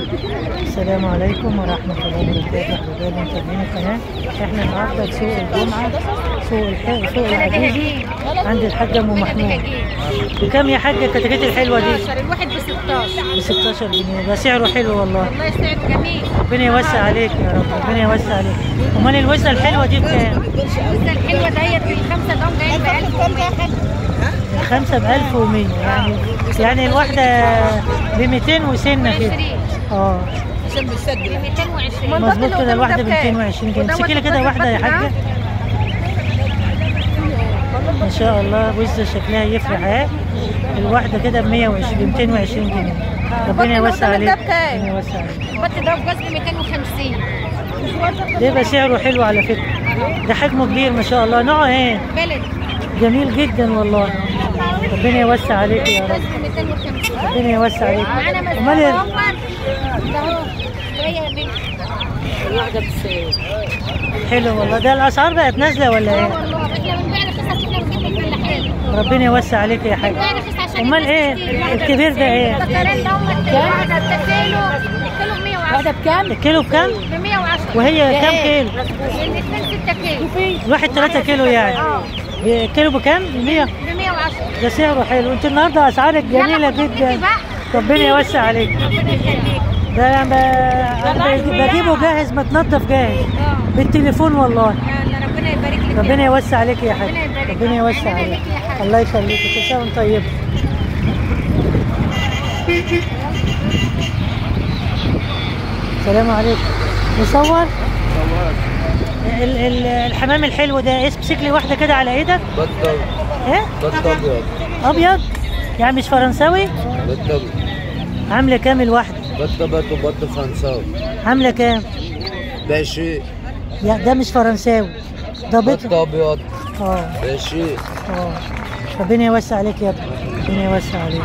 السلام عليكم ورحمة الله وبركاته. أحبابي متابعين القناة، احنا النهارده في سوق الجمعة، سوق العجوزي عند الحاجة أم محمود. بكام يا حاجة الكتاكيت الحلوة دي؟ الواحد ب 16. ب 16 جنيه، ده سعره حلو والله. والله سعره جميل. ربنا يوسع عليك يا رب، ربنا يوسع عليك. أمال الوزة الحلوة دي بكام؟ الوزة الحلوة ديت الخمسة دول جايين ب 1100. الخمسة ب 1100 يعني الواحدة ب 200 وسنة كده. اه عشان بنسجل 220 مظبوط كده، الواحدة ب 220 جنيه. امسكي لي كده واحدة يا حاجة. ما شاء الله وزة شكلها يفرح اهي. الواحدة كده ب 220 جنيه. ربنا يوسع عليك، ربنا يوسع عليك. البط ده بجد 250. ده يبقى سعره حلو على فكرة، ده حجمه كبير ما شاء الله. نوعه ايه؟ بلد جميل جدا والله. ربنا يوسع عليك يا رب، ربنا يوسع عليك. امال ده اهو الواحدة ب حلو والله. ده الاسعار بقت نازله ولا ايه؟ والله احنا بنبيع رخيص عشان احنا بنجيب من الفلاحين. ربنا يوسع عليك يا حاج. امال ايه الكبير ده ايه؟ البكالين ده هم الواحدة كيلو ب 110. واحدة بكام؟ الكيلو بكام؟ ب 110. وهي كام كيلو؟ الاثنين 6 كيلو. الواحد 3 كيلو يعني. كيلو بكام؟ ب 100. ب 110. ده سعره حلو. انت النهارده اسعارك جميله جدا. ربنا يوسع عليك. ربنا يخليك. ده انا بجيبه جاهز متنضف جاهز بالتليفون والله. يلا ربنا يبارك لك. ربنا يوسع عليك يا حاج، ربنا يبارك ربنا يوسع عليك. الله يخليك، كل سنه وانت طيب. السلام عليكم. نصور؟ الحمام الحلو ده امسك لي واحده كده على ايدك. بط ايه؟ بط ابيض. ابيض؟ يعني مش فرنساوي؟ بط ابيض. عامله كام الواحده؟ بط ابيض وبط فرنساوي. عامله كام؟ باشي. ده مش فرنساوي، ده بط ابيض. اه باشي. اه. ربنا يوسع عليك يا ابني، ربنا يوسع عليك.